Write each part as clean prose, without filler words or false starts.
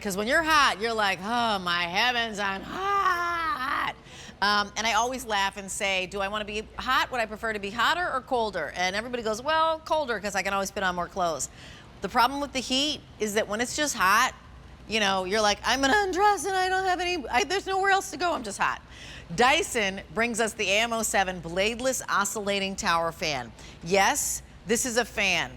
because when you're hot, you're like, oh, my heavens, I'm hot. And I always laugh and say, do I want to be hot? Would I prefer to be hotter or colder? And everybody goes, well, colder, because I can always put on more clothes. The problem with the heat is that when it's just hot, you know, you're like, I'm gonna undress and I don't have any, there's nowhere else to go, I'm just hot. Dyson brings us the AM07 Bladeless Oscillating Tower Fan. Yes, this is a fan.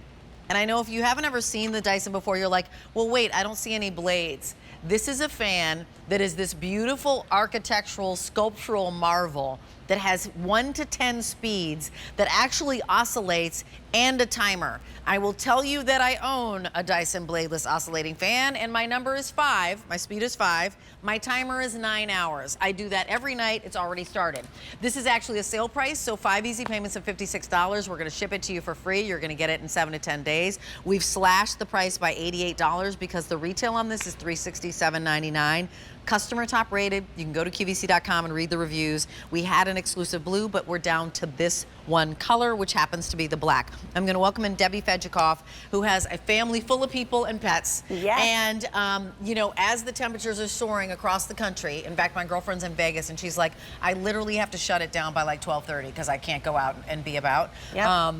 And I know if you haven't ever seen the Dyson before, you're like, well, wait, I don't see any blades. This is a fan that is this beautiful architectural, sculptural marvel that has 1 to 10 speeds that actually oscillates and a timer. I will tell you that I own a Dyson Bladeless Oscillating Fan, and my number is 5. My speed is 5. My timer is 9 hours. I do that every night. It's already started. This is actually a sale price, so 5 easy payments of $56. We're gonna ship it to you for free. You're gonna get it in 7 to 10 days. We've slashed the price by $88 because the retail on this is $367.99. Customer top rated. You can go to QVC.com and read the reviews. We had an exclusive blue, but we're down to this one color, which happens to be the black. I'm going to welcome in Debbie Fedjikoff, who has a family full of people and pets. Yes. And, you know, as the temperatures are soaring across the country, in fact, my girlfriend's in Vegas, and she's like, I literally have to shut it down by like 12:30 because I can't go out and be about. Yep.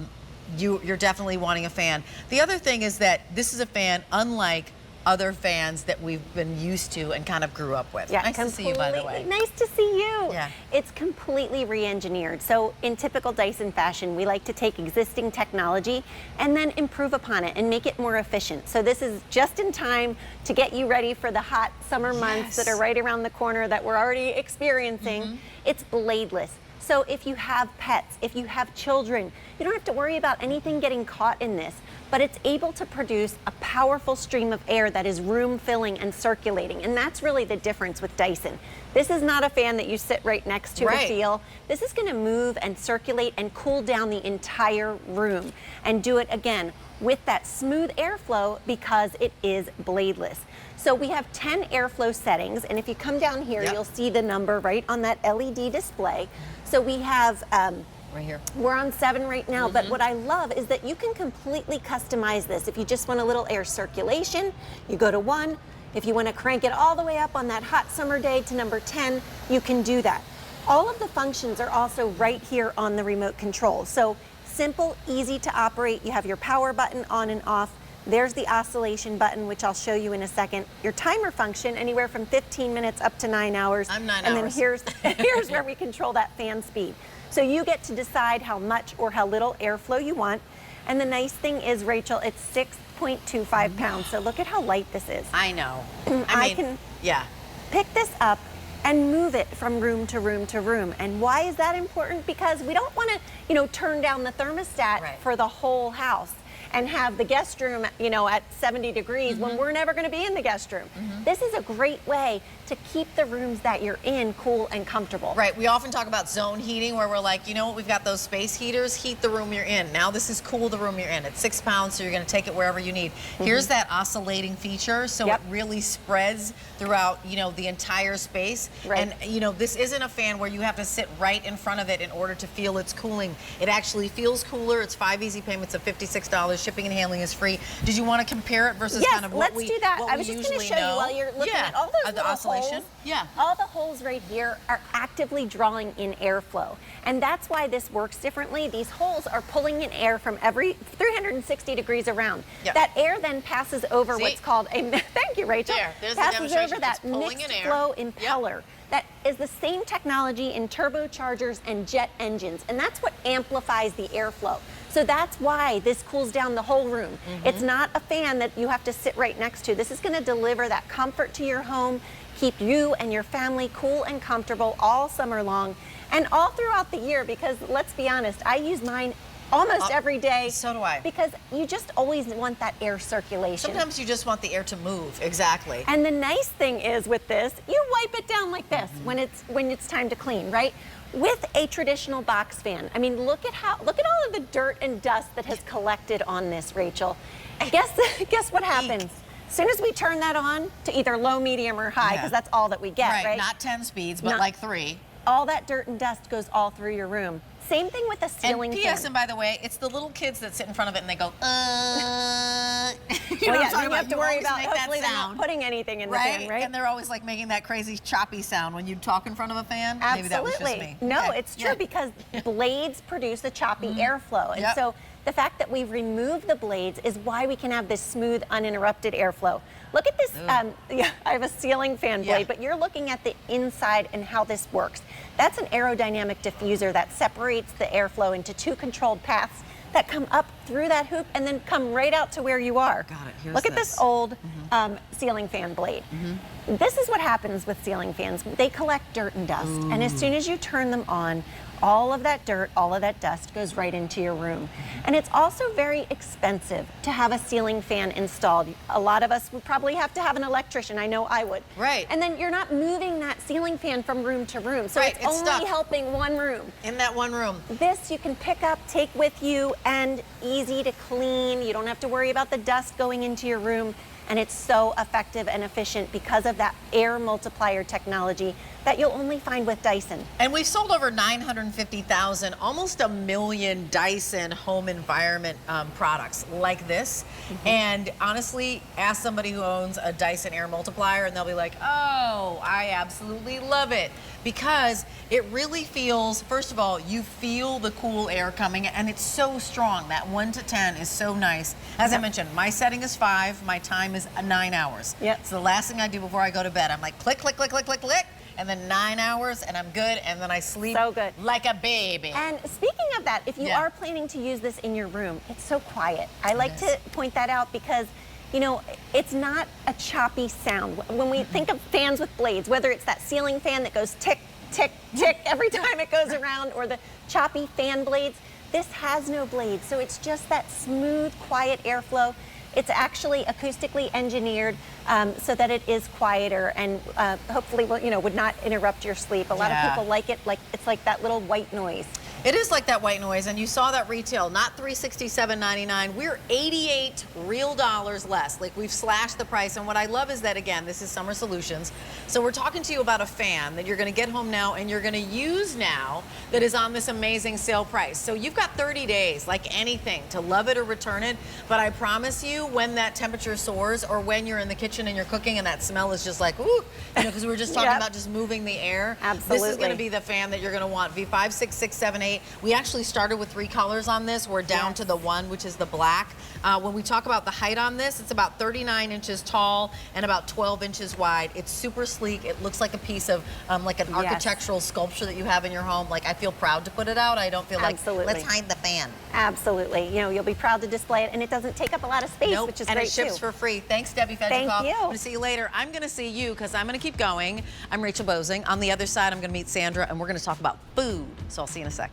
You're definitely wanting a fan. The other thing is that this is a fan unlike other fans that we've been used to and kind of grew up with. Yeah, nice to see you, by the way. Nice to see you. Yeah. It's completely re-engineered. So in typical Dyson fashion, we like to take existing technology and then improve upon it and make it more efficient. So this is just in time to get you ready for the hot summer months that are right around the corner that we're already experiencing. It's bladeless. So if you have pets, if you have children, you don't have to worry about anything getting caught in this, but it's able to produce a powerful stream of air that is room filling and circulating. And that's really the difference with Dyson. This is not a fan that you sit right next to to feel. This is gonna move and circulate and cool down the entire room and do it again with that smooth airflow because it is bladeless. So we have 10 airflow settings, and if you come down here, you'll see the number right on that LED display. So we have, right here. We're on 7 right now, but what I love is that you can completely customize this. If you just want a little air circulation, you go to 1. If you want to crank it all the way up on that hot summer day to number 10, you can do that. All of the functions are also right here on the remote control. So simple, easy to operate. You have your power button on and off. There's the oscillation button, which I'll show you in a second. Your timer function, anywhere from 15 minutes up to 9 hours. I'm 9 and hours. And then here's where we control that fan speed. So you get to decide how much or how little airflow you want. And the nice thing is, Rachel, it's 6.25 pounds. So look at how light this is. I know. I can pick this up and move it from room to room to room. And why is that important? Because we don't want to, you know, turn down the thermostat for the whole house and have the guest room, you know, at 70 degrees when we're never going to be in the guest room. This is a great way to keep the rooms that you're in cool and comfortable. Right, we often talk about zone heating where we're like, you know what, we've got those space heaters, heat the room you're in. Now this is cool the room you're in. It's 6 pounds, so you're gonna take it wherever you need. Here's that oscillating feature, so it really spreads throughout, you know, the entire space. And, you know, this isn't a fan where you have to sit right in front of it in order to feel it's cooling. It actually feels cooler. It's 5 easy payments of $56. Shipping and handling is free. Did you want to compare it versus kind of what we usually know? Yes, let's do that. I was just going to show you while you're looking at all those little holes. All the holes right here are actively drawing in airflow. And that's why this works differently. These holes are pulling in air from every 360 degrees around. That air then passes over what's called a, thank you, Rachel, passes over that mixed flow impeller. That is the same technology in turbochargers and jet engines, and that's what amplifies the airflow. So that's why this cools down the whole room. It's not a fan that you have to sit right next to. This is going to deliver that comfort to your home, keep you and your family cool and comfortable all summer long and all throughout the year, because let's be honest, I use mine almost every day. So do I. Because you just always want that air circulation. Sometimes you just want the air to move. Exactly. And the nice thing is with this, you wipe it down like this when it's time to clean, right? With a traditional box fan. I mean, look at all of the dirt and dust that has collected on this, Rachel. Guess what happens? As soon as we turn that on to either low, medium, or high, because that's all that we get, right? Not 10 speeds, but like 3. All that dirt and dust goes all through your room. Same thing with the ceiling fan. And P.S. and by the way, it's the little kids that sit in front of it and they go, You know what I'm Well, yeah, then talking you have about? to worry always about make that hopefully they're not sound. putting anything in the Right? fan, right? And they're always like making that crazy choppy sound when you talk in front of a fan. Absolutely. Maybe that was just me. No, Okay. it's true Yeah. because blades produce a choppy airflow. And Yep. so the fact that we remove the blades is why we can have this smooth, uninterrupted airflow. Look at this. Yeah, I have a ceiling fan blade, but you're looking at the inside and how this works. That's an aerodynamic diffuser that separates the airflow into two controlled paths that come up through that hoop and then come right out to where you are. Got it. Here's Look at this old ceiling fan blade. This is what happens with ceiling fans. They collect dirt and dust, and as soon as you turn them on, all of that dirt, all of that dust goes right into your room. And it's also very expensive to have a ceiling fan installed. A lot of us would probably have to have an electrician. I know I would. Right. And then you're not moving that ceiling fan from room to room. So Right, it's it's only stuck. helping one room. In that one room. This you can pick up, take with you, and easy to clean. You don't have to worry about the dust going into your room. And it's so effective and efficient because of that Air Multiplier technology that you'll only find with Dyson. And we've sold over 950,000, almost 1 million Dyson home environment products like this. And honestly, ask somebody who owns a Dyson Air Multiplier and they'll be like, oh, I absolutely love it. Because it really feels, first of all, you feel the cool air coming and it's so strong. That 1 to 10 is so nice. As I mentioned, my setting is 5, my time is 9 hours. Yep. So the last thing I do before I go to bed, I'm like click, click, click, click, click, click. And then 9 hours and I'm good, and then I sleep So good. like a baby. And speaking of that, if you are planning to use this in your room, it's so quiet. I like to point that out because, you know, it's not a choppy sound. When we think of fans with blades, whether it's that ceiling fan that goes tick, tick, tick every time it goes around, or the choppy fan blades, this has no blades. So it's just that smooth, quiet airflow. It's actually acoustically engineered so that it is quieter and hopefully, would not interrupt your sleep. A lot of people like it, like it's like that little white noise. It is like that white noise, and you saw that retail, not $367.99. We're $88 real dollars less. Like, we've slashed the price, and what I love is that, again, this is Summer Solutions. So we're talking to you about a fan that you're gonna get home now and you're gonna use now that is on this amazing sale price. So you've got 30 days, like anything, to love it or return it, but I promise you, when that temperature soars or when you're in the kitchen and you're cooking and that smell is just like, ooh, you know, because we were just talking about just moving the air. Absolutely. This is gonna be the fan that you're gonna want. V5, 6, 6, 7, 8. We actually started with 3 colors on this. We're down to the 1, which is the black. When we talk about the height on this, it's about 39 inches tall and about 12 inches wide. It's super sleek. It looks like a piece of like an architectural sculpture that you have in your home. Like, I feel proud to put it out. I don't feel like, let's hide the fan. Absolutely. You know, you'll be proud to display it, and it doesn't take up a lot of space, which is great too. And it ships for free. Thanks, Debbie Fedgekoff. Thank you. I'm gonna see you later. I'm gonna see you because I'm gonna keep going. I'm Rachel Bosing. On the other side, I'm gonna meet Sandra, and we're gonna talk about food. So I'll see you in a sec.